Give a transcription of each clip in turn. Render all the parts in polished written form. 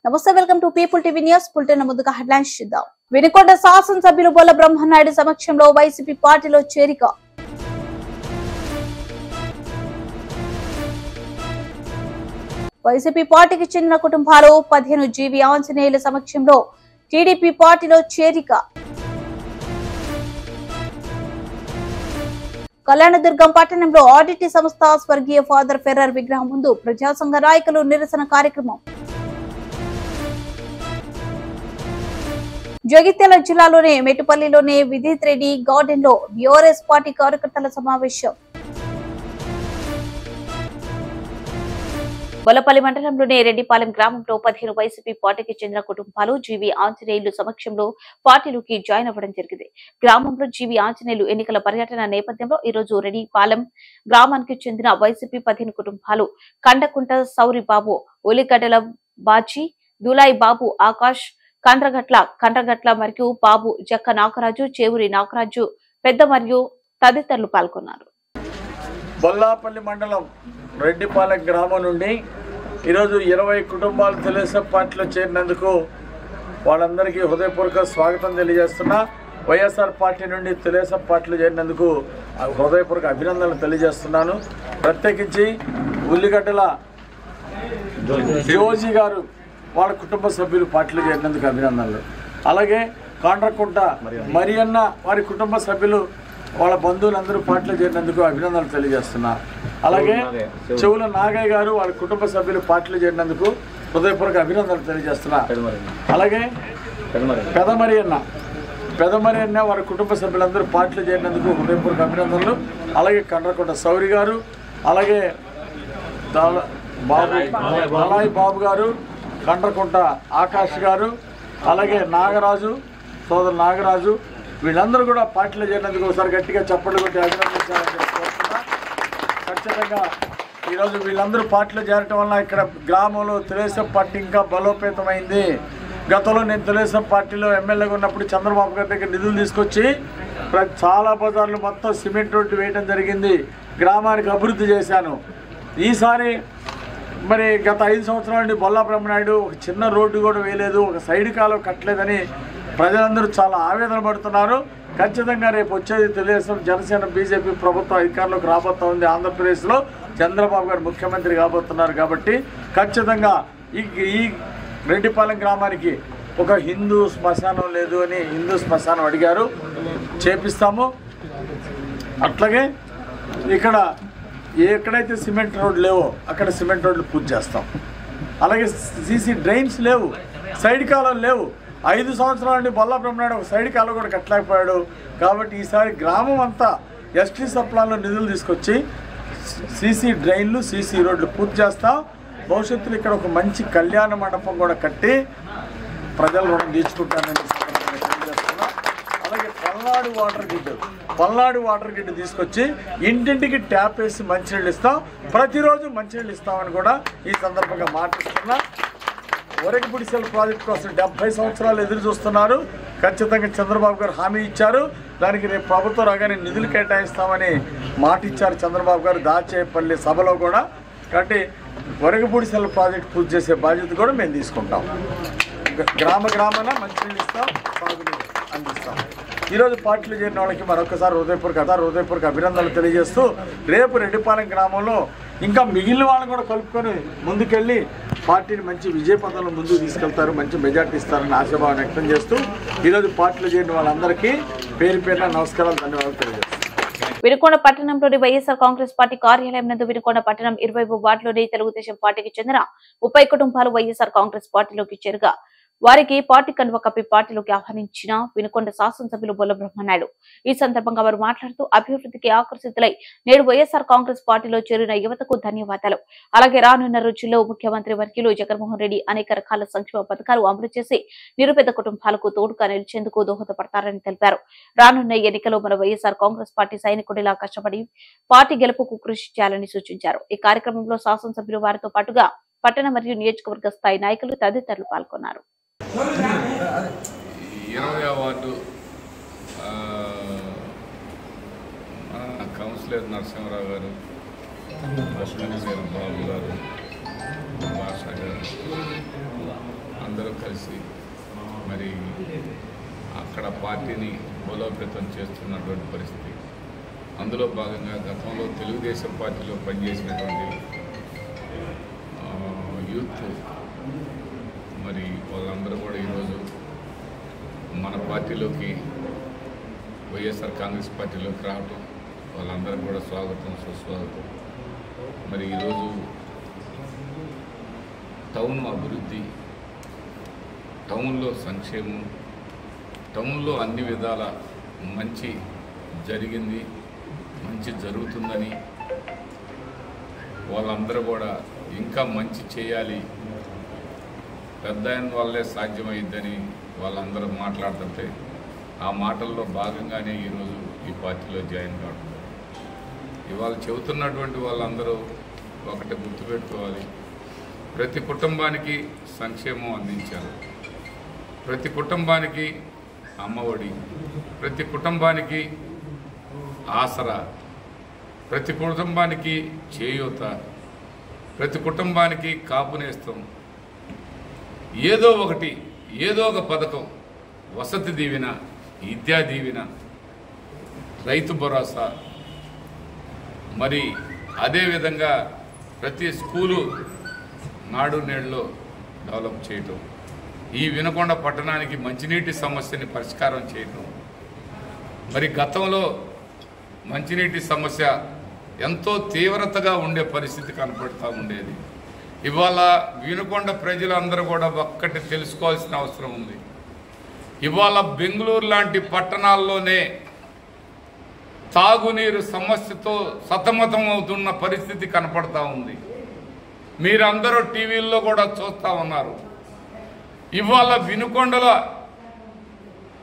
నమస్తే, welcome to people TV news. Bulletin ముందుగా headlines చూద్దాం. వినుకొండ శాసనసభ్యులు బొల్ల బ్రహ్మనాయుడు సమక్షంలో వైసీపీ పార్టీలో చేరిక. వైసీపీ పార్టీకి చెందిన కుటుంబాలు 15 జీవి ఆంజనేయుల సమక్షంలో టీడీపీ పార్టీలో చేరిక. కళ్యాణదుర్గం పట్టణంలో ఆర్డిటి సంస్థ స్వర్గీయ ఫాదర్ ఫెర్రర్ విగ్రహం ముందు ప్రజా సంఘ నాయకులు నిరసన కార్యక్రమం. జగిత్యాల జిల్లాలోని మెట్టుపల్లిలోని విదిత్ రెడ్డి గార్డెన్ లో బీఆర్ఎస్ పార్టీ కార్యకర్తల సమావేశం. బొల్లపల్లి మండలంలోని రెడ్డిపాలెం గ్రామంలో 15 వైసీపీ పార్టీకి చెందిన కుటుంబాలు జీవి ఆంజనేయులు సమక్షంలో పార్టీలోకి జాయిన్ అవ్వడం జరిగింది. గ్రామంలో జీవి ఆంజనేయులు ఎన్నికల పర్యటన నేపథ్యంలో ఈ రోజు రెడ్డిపాలెం గ్రామానికి చెందిన వైసీపీ 15 కుటుంబాలు కండకుంట సౌరిబాబు, ఒలిగడ్డల బాజీ, దులాయి బాబు, ఆకాష్, కండ్రగట్ల మరియు బాబు, జక్క నాగరాజు, చేవూరి నాగరాజు, పెద్ద మరియు తదితరులు పాల్గొన్నారు. బొల్లాపల్లి మండలం రెడ్డిపాలెం గ్రామం నుండి ఈరోజు 20 కుటుంబాలు తెలుగుదేశం పార్టీలో చేరినందుకు వాళ్ళందరికీ హృదయపూర్వక స్వాగతం తెలియజేస్తున్నా. వైఎస్ఆర్ పార్టీ నుండి తెలుగుదేశం పార్టీలో చేరినందుకు హృదయపూర్వక అభినందనలు తెలియజేస్తున్నాను. ప్రత్యేకించి ఉల్లిగడ్డల జోజీ గారు వాళ్ళ కుటుంబ సభ్యులు పార్టీలో చేరినందుకు అభినందనలు. అలాగే కాండ్రకుంట మరియన్న వారి కుటుంబ సభ్యులు వాళ్ళ బంధువులందరూ పార్టీలో చేరినందుకు అభినందనలు తెలియజేస్తున్నా. అలాగే చెవుల నాగయ్య గారు వాళ్ళ కుటుంబ సభ్యులు పార్టీలో చేరినందుకు హృదయపూర్వక అభినందనలు తెలియజేస్తున్నా. అలాగే పెదమరియన్న వారి కుటుంబ సభ్యులందరూ పార్టీలో చేరినందుకు హృదయపూర్వక అభినందనలు. అలాగే కండ్రకుంట సౌరి గారు, అలాగే దళాయి బాబు గారు, కండ్రకుంట ఆకాష్ గారు, అలాగే నాగరాజు, సోదరు నాగరాజు, వీళ్ళందరూ కూడా పార్టీలో చేరినందుకు ఒకసారి గట్టిగా చప్పట్లు కొట్టి అభినందించాలని కోరుతున్నా. ఖచ్చితంగా ఈరోజు వీళ్ళందరూ పార్టీలో చేరటం వల్ల ఇక్కడ గ్రామంలో తెలుగుదేశం పార్టీ ఇంకా బలోపేతమైంది. గతంలో నేను తెలుగుదేశం పార్టీలో ఎమ్మెల్యేగా ఉన్నప్పుడు చంద్రబాబు గారి దగ్గర నిధులు తీసుకొచ్చి చాలా బజార్లు మొత్తం సిమెంట్ రోడ్డు వేయడం జరిగింది. గ్రామానికి అభివృద్ధి చేశాను. ఈసారి మరి గత 5 సంవత్సరాల నుండి బొల్ల బ్రహ్మనాయుడు ఒక చిన్న రోడ్డు కూడా వేయలేదు, ఒక సైడ్ కాలువ కట్టలేదని ప్రజలందరూ చాలా ఆవేదన పడుతున్నారు. ఖచ్చితంగా రేపు వచ్చేది తెలుగుదేశం, జనసేన, బీజేపీ ప్రభుత్వం అధికారంలోకి రాబోతా ఉంది. ఆంధ్రప్రదేశ్లో చంద్రబాబు గారు ముఖ్యమంత్రి కాబోతున్నారు. కాబట్టి ఖచ్చితంగా ఈ రెడ్డిపాలెం గ్రామానికి ఒక హిందూ శ్మశానం లేదు అని హిందూ శ్మశానం అడిగారు, చేపిస్తాము. అట్లాగే ఇక్కడ ఎక్కడైతే సిమెంట్ రోడ్లు లేవో అక్కడ సిమెంట్ రోడ్లు పూర్తి చేస్తాం. అలాగే సీసీ డ్రైన్స్ లేవు, సైడ్ కాలువలు లేవు. 5 సంవత్సరాల నుండి బొల్ల బ్రహ్మనాయుడు ఒక సైడ్ కాలువ కూడా కట్టలేకపోయాడు. కాబట్టి ఈసారి గ్రామం అంతా ఎస్టీ సప్లాన్లో నిధులు తీసుకొచ్చి సీసీ డ్రైన్లు, సీసీ రోడ్లు పూర్తి చేస్తాం. భవిష్యత్తులో ఇక్కడ ఒక మంచి కళ్యాణ మండపం కూడా కట్టి ప్రజల రుణం తీర్చుకుంటానని తెలియజేస్తున్నా. అలాగే పల్నాడు వాటర్ గిడ్డు తీసుకొచ్చి ఇంటింటికి ట్యాప్ వేసి మంచినీళ్ళు ఇస్తాం. ప్రతిరోజు మంచినీళ్ళు ఇస్తామని కూడా ఈ సందర్భంగా మాట్లాడుతున్నా. ఒరగపుడిసెల ప్రాజెక్టు కోసం 70 సంవత్సరాలు ఎదురు చూస్తున్నారు. ఖచ్చితంగా చంద్రబాబు గారు హామీ ఇచ్చారు. దానికి రేపు ప్రభుత్వం రాగానే నిధులు కేటాయిస్తామని మాట ఇచ్చారు చంద్రబాబు గారు దాచేపల్లి సభలో కూడా. కాబట్టి ఒరగపుడిసెల ప్రాజెక్టు పూర్తి చేసే బాధ్యత కూడా మేము తీసుకుంటాం. గ్రామాన మంచినీళ్ళు ఇస్తాం, సాగునీరు అందిస్తాం. ఈరోజు పార్టీలో చేరిన వాళ్ళకి మరొకసారి హృదయపూర్వక అభినందనలు తెలియజేస్తూ రేపు రెడ్డిపాలెం గ్రామంలో ఇంకా మిగిలిన వాళ్ళని కూడా కలుపుకొని ముందుకెళ్ళి పార్టీని మంచి విజయపథంలో ముందుకు తీసుకెళ్తారు, మంచి మెజార్టీ ఇస్తారని ఆశాభావం వ్యక్తం చేస్తూ ఈరోజు పార్టీలో చేరిన వాళ్ళందరికీ పేరున నమస్కారాలు, ధన్యవాదాలు తెలియజేస్తాను. వినుకొండ పట్టణంలోని వైఎస్ఆర్ కాంగ్రెస్ పార్టీ కార్యాలయం నందు వినుకొండ పట్టణం 20వ వార్డులోని తెలుగుదేశం పార్టీకి చెందిన 30 కుటుంబాలు వైఎస్ఆర్ కాంగ్రెస్ పార్టీలోకి చేరగా వారికి పార్టీ కండువా కప్పి పార్టీలోకి ఆహ్వానించిన వినుకొండ శాసనసభ్యులు బొల్ల బ్రహ్మనాయుడు ఈ సందర్భంగా వారు మాట్లాడుతూ అభివృద్ధికి ఆకర్షితులై నేడు వైఎస్ఆర్ కాంగ్రెస్ పార్టీలో చేరిన యువతకు ధన్యవాదాలు. అలాగే రానున్న రోజుల్లో ముఖ్యమంత్రి వర్యులు జగన్మోహన్ రెడ్డి అనేక రకాల సంక్షేమ పథకాలు అమలు చేసి నిరుపేద కుటుంబాలకు తోడుగా నిలిచేందుకు దోహదపడతారని తెలిపారు. రానున్న ఎన్నికలో మన వైఎస్ఆర్ కాంగ్రెస్ పార్టీ సైనికుడిలా కష్టపడి పార్టీ గెలుపుకు కృషి చేయాలని సూచించారు. ఈ కార్యక్రమంలో శాసనసభ్యులు వారితో పాటుగా పట్టణ మరియు నియోజకవర్గ స్థాయి నాయకులు తదితరులు పాల్గొన్నారు. 20వ వార్డు కౌన్సిలర్ నరసింహరావు గారు, అశ్విని బాబు గారు, భాష గారు, అందరూ కలిసి మరి అక్కడ పార్టీని బలోపేతం చేస్తున్నటువంటి పరిస్థితి. అందులో భాగంగా గతంలో తెలుగుదేశం పార్టీలో పనిచేసినటువంటి యూత్ మరి వాళ్ళందరూ కూడా ఈరోజు మన పార్టీలోకి వైఎస్ఆర్ కాంగ్రెస్ పార్టీలోకి రావటం వాళ్ళందరూ కూడా స్వాగతం సుస్వాగతం. మరి ఈరోజు టౌన్ అభివృద్ధి, టౌన్లో సంక్షేమం, టౌన్లో అన్ని విధాల మంచి జరిగింది, మంచి జరుగుతుందని వాళ్ళందరూ కూడా ఇంకా మంచి చేయాలి, పెద్ద ఆయన వల్లే సాధ్యమైద్దని వాళ్ళందరూ మాట్లాడుతుంటే ఆ మాటల్లో భాగంగానే ఈరోజు ఈ పార్టీలో జాయిన్ కావడం. ఇవాళ చెబుతున్నటువంటి వాళ్ళందరూ ఒకటి గుర్తుపెట్టుకోవాలి, ప్రతి కుటుంబానికి సంక్షేమం అందించారు, ప్రతి కుటుంబానికి అమ్మఒడి, ప్రతి కుటుంబానికి ఆసరా, ప్రతి కుటుంబానికి చేయూత, ప్రతి కుటుంబానికి కాపునేస్తం, ఏదో ఒకటి ఏదో ఒక పథకం, వసతి దీవెన, విద్యా దీవెన, రైతు భరోసా, మరి అదేవిధంగా ప్రతి స్కూలు నాడు నేడులో డెవలప్ చేయటం, ఈ వినకొండ పట్టణానికి మంచినీటి సమస్యని పరిష్కారం చేయటం. మరి గతంలో మంచినీటి సమస్య ఎంతో తీవ్రతగా ఉండే పరిస్థితి కనపడుతూ ఉండేది. ఇవాళ వినుకొండ ప్రజలందరూ కూడా ఒక్కటి తెలుసుకోవాల్సిన అవసరం ఉంది. ఇవాళ బెంగళూరు లాంటి పట్టణాల్లోనే తాగునీరు సమస్యతో సతమతం అవుతున్న పరిస్థితి కనపడతా ఉంది. మీరందరూ టీవీల్లో కూడా చూస్తూ ఉన్నారు. ఇవాళ వినుకొండలో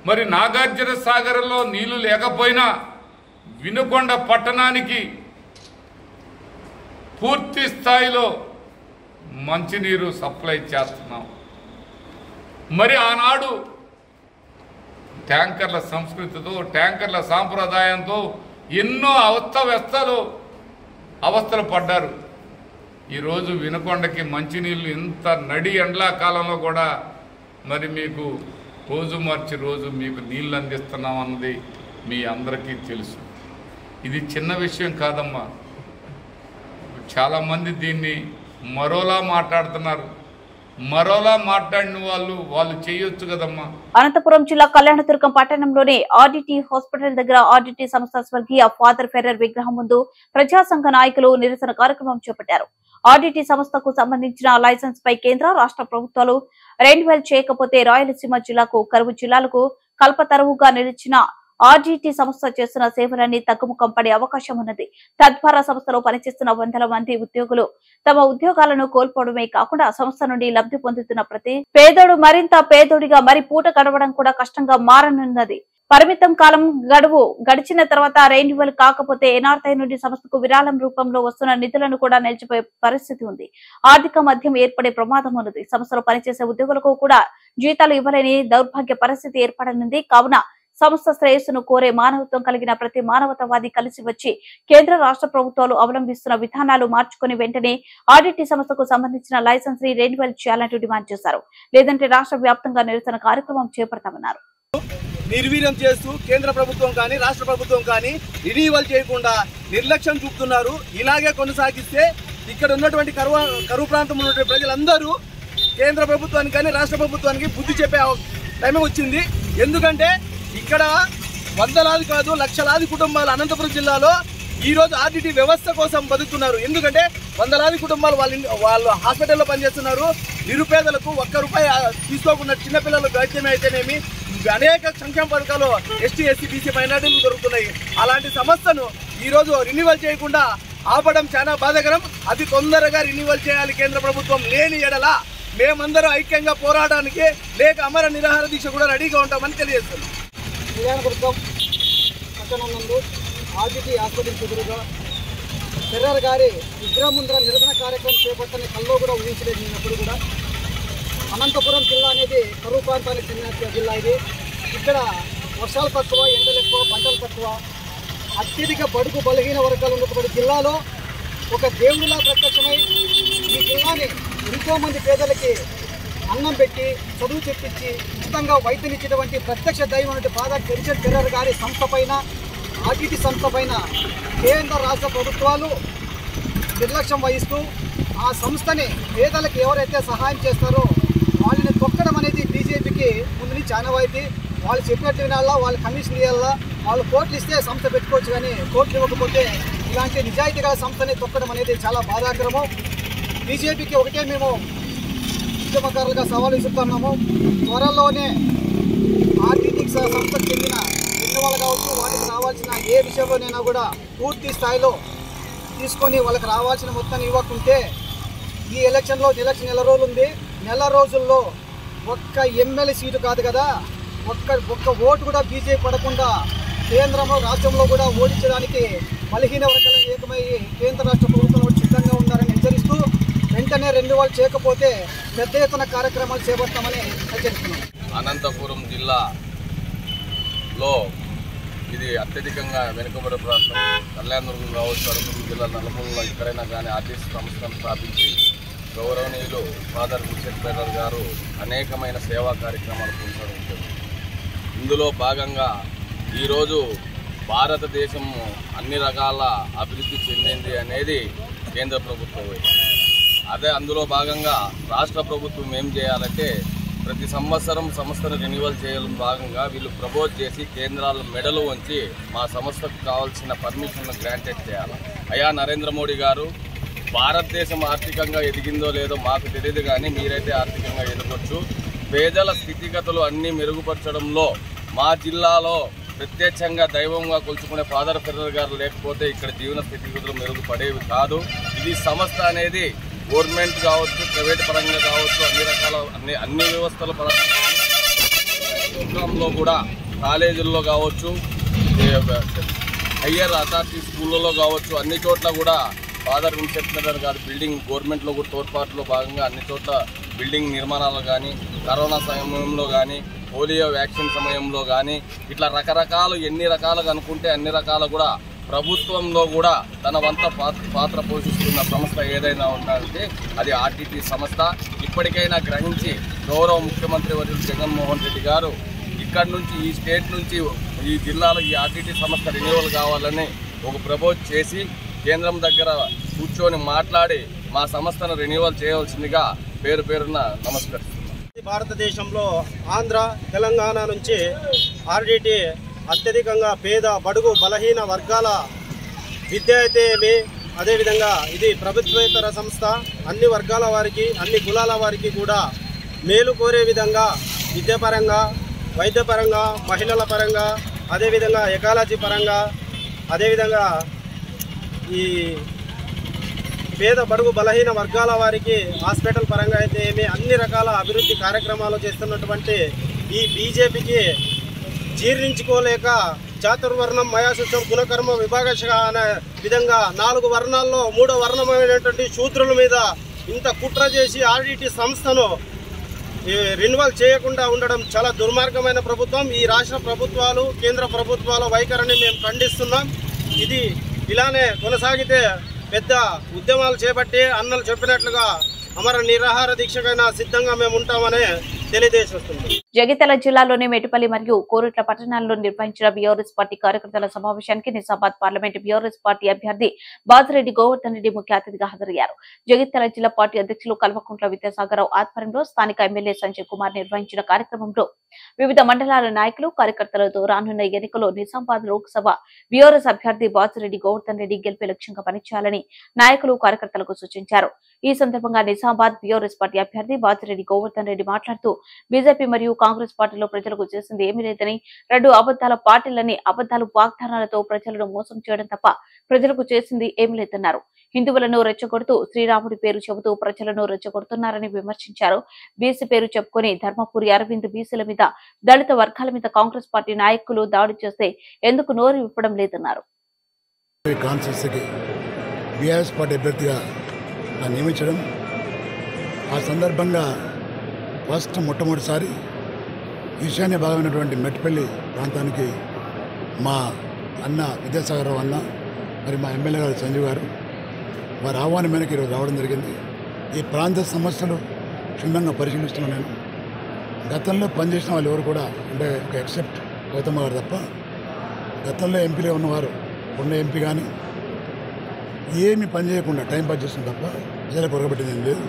మరి నాగార్జున సాగర్లో నీళ్లు లేకపోయినా వినుకొండ పట్టణానికి పూర్తి స్థాయిలో మంచినీరు సప్లై చేస్తున్నాం. మరి ఆనాడు ట్యాంకర్ల సంస్కృతితో, ట్యాంకర్ల సాంప్రదాయంతో ఎన్నో అవస్థలు పడ్డారు. ఈరోజు వినుకొండకి మంచినీళ్ళు ఇంత నడి ఎండాకాలంలో కూడా మరి మీకు రోజు మార్చి రోజు మీకు నీళ్ళు అందిస్తున్నాం అన్నది మీ అందరికీ తెలుసు. ఇది చిన్న విషయం కాదమ్మా. చాలామంది దీన్ని మరోలా మాట్లాడుతున్నారు. మరోలా మాట్లాడిన వాళ్ళు చేయొచ్చు కదమ్మా. అనంతపురం జిల్లా కళ్యాణదుర్గం పట్టణంలోని ఆర్డిటి హాస్పిటల్ దగ్గర ఆర్డిటి సంస్థ స్వర్గీయ ఫాదర్ ఫెర్రర్ విగ్రహం ముందు ప్రజా సంఘ నాయకులు నిరసన కార్యక్రమం చేపట్టారు. ఆర్డిటి సంస్థకు సంబంధించిన లైసెన్స్ పై కేంద్ర రాష్ట్ర ప్రభుత్వాలు రెన్యువల్ చేయకపోతే రాయలసీమ జిల్లాకు, కరువు జిల్లాలకు కల్పతరువుగా నిలిచిన ఆర్డిటి సంస్థ చేస్తున్న సేవలన్నీ తగ్గుముఖం పడే అవకాశం ఉన్నది. తద్వారా సంస్థలో పనిచేస్తున్న వందల మంది ఉద్యోగులు తమ ఉద్యోగాలను కోల్పోవడమే కాకుండా సంస్థ నుండి లబ్ధి పొందుతున్న ప్రతి పేదోడు మరింత పేదోడిగా మరి పూట గడవడం కూడా కష్టంగా మారనున్నది. పరిమితం కాలం గడువు గడిచిన తర్వాత రెన్యువల్ కాకపోతే ఎన్ఆర్ఐ నుండి సంస్థకు విరాళం రూపంలో వస్తున్న నిధులను కూడా నిలిచిపోయే పరిస్థితి ఉంది. ఆర్థిక మధ్యం ఏర్పడే ప్రమాదం ఉన్నది. సంస్థలో పనిచేసే ఉద్యోగులకు కూడా జీతాలు ఇవ్వలేని దౌర్భాగ్య పరిస్థితి ఏర్పడనుంది. కావున సంస్థ శ్రేయస్సును కోరే మానవత్వం కలిగిన ప్రతి మానవతావాది కలిసి వచ్చి కేంద్ర రాష్ట్ర ప్రభుత్వాలు అవలంబిస్తున్న విధానాలు మార్చుకుని వెంటనే ఆర్డిటి సంస్థకు సంబంధించిన లైసెన్స్ ని రెన్యువల్ చేయాలంటూ డిమాండ్ చేశారు. లేదంటే రాష్ట్ర వ్యాప్తంగా నిరసన కార్యక్రమం చేపడతామన్నారు. నిర్వీర్యం చేస్తూ కేంద్ర ప్రభుత్వం కానీ రాష్ట్ర ప్రభుత్వం కానీ రెన్యువల్ చేయకుండా నిర్లక్ష్యం చూపుతున్నారు. ఇలాగే కొనసాగిస్తే ఇక్కడ ఉన్నటువంటి కరువు ప్రాంతంలో ఉన్నటువంటి ప్రజలందరూ కేంద్ర ప్రభుత్వానికి కానీ రాష్ట్ర ప్రభుత్వానికి బుద్ధి చెప్పే టైం వచ్చింది. ఎందుకంటే ఇక్కడ వందలాది కాదు లక్షలాది కుటుంబాలు అనంతపురం జిల్లాలో ఈరోజు ఆర్డిటి వ్యవస్థ కోసం బతుకుతున్నారు. ఎందుకంటే వందలాది కుటుంబాలు వాళ్ళు హాస్పిటల్లో పనిచేస్తున్నారు. నిరుపేదలకు ₹1 తీసుకోకుండా చిన్నపిల్లలకు వైద్యం అయితేనేమి అనేక సంక్షేమ పథకాలు ఎస్టీ, ఎస్సీ, బీసీ మైనార్టీలు దొరుకుతున్నాయి. అలాంటి సంస్థను ఈరోజు రెన్యువల్ చేయకుండా ఆపడం చాలా బాధాకరం. అతి తొందరగా రెన్యువల్ చేయాలి కేంద్ర ప్రభుత్వం. లేని ఎడల మేమందరం ఐక్యంగా పోరాటానికి లేక అమర నిరాహార దీక్ష కూడా రెడీగా ఉంటామని తెలియజేస్తున్నాం. కళ్యాణదుర్గం పట్టణం నందు ఆర్డిటి హాస్పిటల్ ఎదురుగా ఫెర్రర్ గారి విగ్రహం ముందర నిరసన కార్యక్రమం చేపట్టని కల్లో కూడా ఊహించలేదు. నేనప్పుడు కూడా అనంతపురం జిల్లా అనేది కరువు ప్రాంతానికి చెందిన జిల్లా. ఇది ఇక్కడ వర్షాలు తక్కువ, ఎండలు ఎక్కువ, పంటలు తక్కువ, అత్యధిక బడుగు బలహీన వర్గాలు ఉన్నటువంటి జిల్లాలో ఒక దేవుడిలా ప్రత్యక్షమై ఈ జిల్లాని ఎంతోమంది పేదలకి అన్నం పెట్టి చదువు చెప్పించి ఉచితంగా వైద్యం ఇచ్చేటువంటి ప్రత్యక్ష దైవం అంటే ఫాదర్ రిచర్డ్ ఫెర్రర్ గారి సంస్థ పైన ఆర్టీటీ సంస్థ పైన కేంద్ర రాష్ట్ర ప్రభుత్వాలు నిర్లక్ష్యం వహిస్తూ ఆ సంస్థని పేదలకు ఎవరైతే సహాయం చేస్తారో వాళ్ళని తొక్కడం అనేది బీజేపీకి ముందు నుంచి ఆనవాయితీ. వాళ్ళు చెప్పినట్టు వినాలా, వాళ్ళు కమిషన్ ఇవ్వాలా, వాళ్ళు కోట్లు ఇస్తే సంస్థ పెట్టుకోవచ్చు, కానీ కోట్లు ఇవ్వకపోతే ఇలాంటి నిజాయితీ గల సంస్థని తొక్కడం అనేది చాలా బాధాకరము. బీజేపీకి ఒకటే మేము ఉద్యమకారులుగా సవాలు ఇస్తున్నాము. త్వరలోనే ఆర్టీటీ సంస్థకు చెందిన వాళ్ళు కావచ్చు, వాటికి రావాల్సిన ఏ విషయంలోనైనా కూడా పూర్తి స్థాయిలో తీసుకొని వాళ్ళకి రావాల్సిన మొత్తాన్ని ఇవ్వకుంటే ఈ ఎలక్షన్ నెల రోజులు ఉంది. నెల రోజుల్లో ఒక్క ఎమ్మెల్యే సీటు కాదు కదా, ఒక్క ఓటు కూడా బీజేపీ పడకుండా కేంద్రంలో రాష్ట్రంలో కూడా ఓడించడానికి బలహీన వర్గాలను ఏకమయ్యి కేంద్ర రాష్ట్ర ప్రభుత్వం సిద్ధంగా ఉన్నారని హెచ్చరిస్తూ వెంటనే రెన్యువల్ చేయకపోతే పెద్ద ఎత్తున కార్యక్రమాలు చేపడతామని హెచ్చరిస్తున్నాం. అనంతపురం జిల్లాలో ఇది అత్యధికంగా వెనుకబడి ప్రాంతం. కళ్యాణదుర్గం కావచ్చు, అనంతపురం జిల్లా నలుమూలలో ఎక్కడైనా కానీ ఆర్టీసీ సంస్థను స్థాపించి గౌరవనీయులు ఫాదర్ రిచర్డ్ ఫెర్రర్ గారు అనేకమైన సేవా కార్యక్రమాలు కొనసాగించారు. ఇందులో భాగంగా ఈరోజు భారతదేశం అన్ని రకాల అభివృద్ధి చెందింది అనేది కేంద్ర ప్రభుత్వం. అందులో భాగంగా రాష్ట్ర ప్రభుత్వం ఏం చేయాలంటే ప్రతి సంవత్సరం సంస్థను రెన్యువల్ చేయడం భాగంగా వీళ్ళు ప్రపోజ్ చేసి కేంద్రాల మెడలు వంచి మా సంస్థకు కావాల్సిన పర్మిషన్ను గ్రాంటెడ్ చేయాలి. అయ్యా నరేంద్ర మోడీ గారు, భారతదేశం ఆర్థికంగా ఎదిగిందో లేదో మాకు తెలియదు, కానీ మీరైతే ఆర్థికంగా ఎదగొచ్చు. పేదల స్థితిగతులు అన్నీ మెరుగుపరచడంలో మా జిల్లాలో ప్రత్యక్షంగా దైవంగా కొలుచుకునే ఫాదర్ ఫెర్రర్ గారు లేకపోతే ఇక్కడ జీవన స్థితిగతులు మెరుగుపడేవి కాదు. ఇది సంస్థ అనేది గవర్నమెంట్ కావచ్చు, ప్రైవేట్ పరంగా కావచ్చు, అన్ని రకాల అన్ని వ్యవస్థల పరంగా కూడా కాలేజీల్లో కావచ్చు, హయ్యర్ అథారిటీ స్కూళ్ళలో కావచ్చు, అన్ని చోట్ల కూడా ఫాదర్ రిచర్డ్ ఫెర్రర్ గారు బిల్డింగ్ గవర్నమెంట్లో కూడా తోడ్పాటులో భాగంగా అన్ని చోట్ల బిల్డింగ్ నిర్మాణాలు కానీ, కరోనా సమయంలో కానీ, పోలియో వ్యాక్సిన్ సమయంలో కానీ, ఇట్లా రకరకాలు ఎన్ని రకాలుగా అనుకుంటే అన్ని రకాలు కూడా ప్రభుత్వంలో కూడా తన వంత పాత్ర పోషిస్తున్న సంస్థ ఏదైనా ఉండాలంటే అది ఆర్టీటీ సంస్థ. ఇప్పటికైనా గ్రహించి గౌరవ ముఖ్యమంత్రి వర్యులు జగన్మోహన్ రెడ్డి గారు ఇక్కడి నుంచి ఈ స్టేట్ నుంచి ఈ జిల్లాలో ఈ ఆర్టీటీ సంస్థ రెన్యువల్ కావాలని ఒక ప్రపోజ్ చేసి కేంద్రం దగ్గర కూర్చొని మాట్లాడి మా సంస్థను రెన్యువల్ చేయవలసిందిగా పేరున నమస్కరిస్తున్నాం. భారతదేశంలో ఆంధ్ర, తెలంగాణ నుంచి ఆర్టీటీ అత్యధికంగా పేద, బడుగు, బలహీన వర్గాల విద్య అయితే ఏమి, అదేవిధంగా ఇది ప్రభుత్వేతర సంస్థ. అన్ని వర్గాల వారికి, అన్ని కులాల వారికి కూడా మేలు కోరే విధంగా విద్యాపరంగా, వైద్యపరంగా, మహిళల పరంగా, అదేవిధంగా ఎకాలజీ పరంగా, అదేవిధంగా ఈ పేద, బడుగు, బలహీన వర్గాల వారికి హాస్పిటల్ పరంగా అయితే ఏమి అన్ని రకాల అభివృద్ధి కార్యక్రమాలు చేస్తున్నటువంటి ఈ బీజేపీకి జీర్ణించుకోలేక చాతుర్వర్ణం మయాశుద్ధం గుణకర్మ విభాగశ అనే విధంగా 4 వర్ణాల్లో 3వ వర్ణమైనటువంటి శూద్రుల మీద ఇంత కుట్ర చేసి ఆర్టీటీ సంస్థను రెన్యువల్ చేయకుండా ఉండడం చాలా దుర్మార్గమైన ప్రభుత్వం. ఈ రాష్ట్ర ప్రభుత్వాలు, కేంద్ర ప్రభుత్వాల వైఖరిని మేము ఖండిస్తున్నాం. ఇది ఇలానే కొనసాగితే పెద్ద ఉద్యమాలు చేపట్టి అన్నలు చెప్పినట్లుగా అమర నిరాహార దీక్షకైనా సిద్ధంగా మేము ఉంటామని తెలియజేస్తుంది. జగిత్యాల జిల్లాలోని మెటిపల్లి మరియు కోరుట్ల పట్టణాల్లో నిర్వహించిన బీఆర్ఎస్ పార్టీ కార్యకర్తల సమావేశానికి నిజామాబాద్ పార్లమెంటు బీఆర్ఎస్ పార్టీ అభ్యర్థి బాజిరెడ్డి గోవర్ధన్ రెడ్డి ముఖ్య అతిథిగా హాజరయ్యారు. జగిత్యాల జిల్లా పార్టీ అధ్యక్షులు కల్వకుంట్ల విద్యాసాగరరావు ఆధ్వర్యంలో స్థానిక ఎమ్మెల్యే సంజయ్ కుమార్ నిర్వహించిన కార్యక్రమంలో వివిధ మండలాల నాయకులు, కార్యకర్తలతో రానున్న ఎన్నికల్లో నిజామాబాద్ లోక్సభ బీఆర్ఎస్ అభ్యర్థి బాజిరెడ్డి గోవర్ధన్ రెడ్డి గెలిపే లక్ష్యంగా పనిచేయాలని నాయకులు, కార్యకర్తలకు సూచించారు. ఈ సందర్భంగా నిజామాబాద్ బీఆర్ఎస్ పార్టీ అభ్యర్థి బాజిరెడ్డి గోవర్ధన్ రెడ్డి మాట్లాడుతూ బీజేపీ మరియు కాంగ్రెస్ పార్టీలో ప్రజలకు చేసింది ఏమీ లేదని, 2 అబద్దాల పార్టీలని అబద్దాలు వాగ్దానాలతో ప్రజలను మోసం చేయడం తప్ప ప్రజలకు చేసింది ఏమీ లేదన్నారు. హిందువులను రెచ్చగొడుతూ శ్రీరాముడి పేరు చెబుతూ ప్రజలను రెచ్చగొడుతున్నారని విమర్శించారు. బీసీ పేరు చెప్పుకుని ధర్మపురి అరవింద్ బీసీల మీద, దళిత వర్గాల మీద కాంగ్రెస్ పార్టీ నాయకులు దాడి చేస్తే ఎందుకు నోరు విప్పడం లేదన్నారు. బీఆర్ఎస్ పార్టీ అభ్యర్థిగా నియమించడం, ఆ సందర్భంగా మొట్టమొదటిసారి ఈశాన్య భాగమైనటువంటి మెట్పల్లి ప్రాంతానికి మా అన్న విద్యాసాగరరావు అన్న, మరి మా ఎమ్మెల్యే గారు సంజీవ్ గారు వారి ఆహ్వానం మేరకు ఈరోజు రావడం జరిగింది. ఈ ప్రాంత సమస్యలు క్షుణ్ణంగా పరిశీలిస్తున్నాను. నేను గతంలో పనిచేసిన వాళ్ళు ఎవరు కూడా అంటే ఒక ఎక్సెప్ట్ గౌతమ్మ గారు తప్ప గతంలో ఎంపీలో ఉన్నవారు ఉన్న ఎంపీ కానీ ఏమి పని చేయకుండా టైం పాస్ చేస్తుంది తప్ప ప్రజలకు కొరగబెట్టింది ఏం లేదు.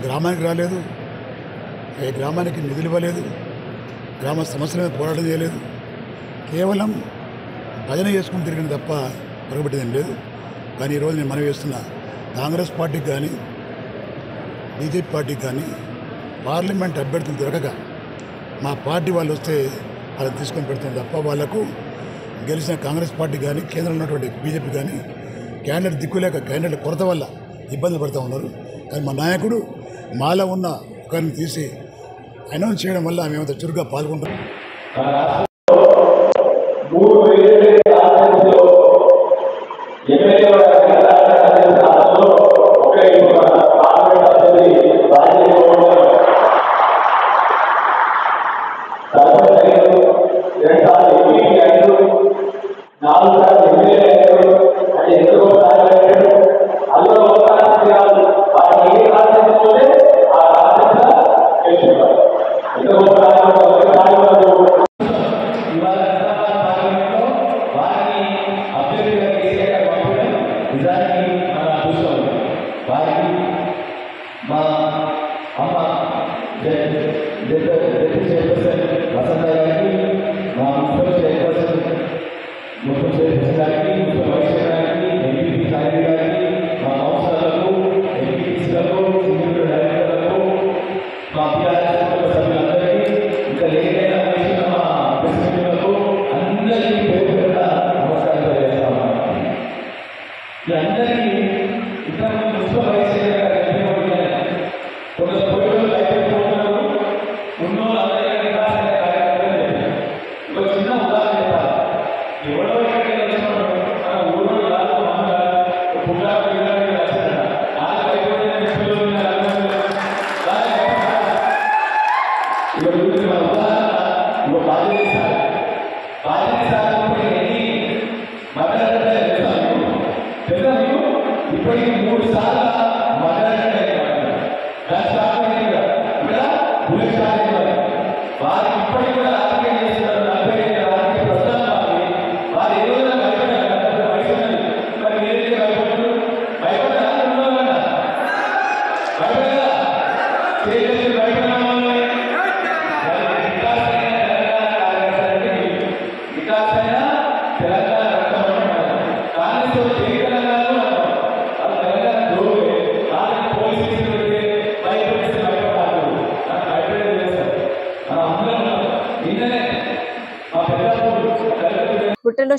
గ్రామానికి రాలేదు, ఏ గ్రామానికి నిధులు ఇవ్వలేదు, గ్రామ సమస్యల మీద పోరాటం చేయలేదు, కేవలం భజన చేసుకుని తిరిగిన తప్ప కొరగబెట్టింది ఏం లేదు. కానీ ఈరోజు నేను మనవి చేస్తున్నా, కాంగ్రెస్ పార్టీకి కానీ బీజేపీ పార్టీకి కానీ పార్లమెంట్ అభ్యర్థులు దొరకక మా పార్టీ వాళ్ళు వస్తే వాళ్ళని తీసుకొని పెడుతుంది తప్ప వాళ్లకు గెలిచిన కాంగ్రెస్ పార్టీ కానీ కేంద్రంలో ఉన్నటువంటి బీజేపీ కానీ క్యాండిడేట్ దిక్కులేక క్యాండిడేట్ కొరత వల్ల ఇబ్బందులు పడుతూ ఉన్నారు. కానీ మా నాయకుడు మాలో ఉన్న ఒకరిని తీసి అనౌన్స్ చేయడం వల్ల మేమంతా చురుగ్గా పాల్గొంటాం.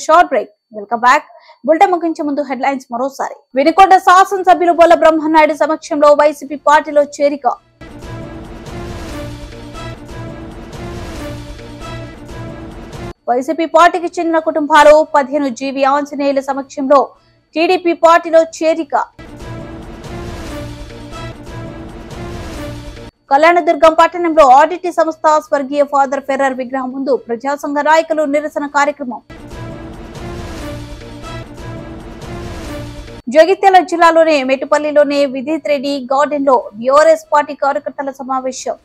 Short break. Welcome back. Bulletin ముగించే ముందు హెడ్లైన్స్ మరోసారి. వినుకొండ శాసనసభ్యులు బొల్ల బ్రహ్మనాయుడు సమక్షంలో వైసీపీ పార్టీలో చేరిక. వైసీపీ పార్టీకి చెందిన కుటుంబాలు 15 జీవి ఆంజనేయుల సమక్షంలో టీడీపీ పార్టీలో చేరిక. కళ్యాణదుర్గం పట్టణంలో ఆర్డిటి సంస్థ స్వర్గీయ ఫాదర్ ఫెర్రర్ విగ్రహం ముందు ప్రజా సంఘ నాయకులు నిరసన కార్యక్రమం. జగిత్యాల జిల్లాలోని మెట్టుపల్లిలోని విదిత్ రెడ్డి గార్డెన్ లో బీఆర్ఎస్ పార్టీ కార్యకర్తల సమావేశం.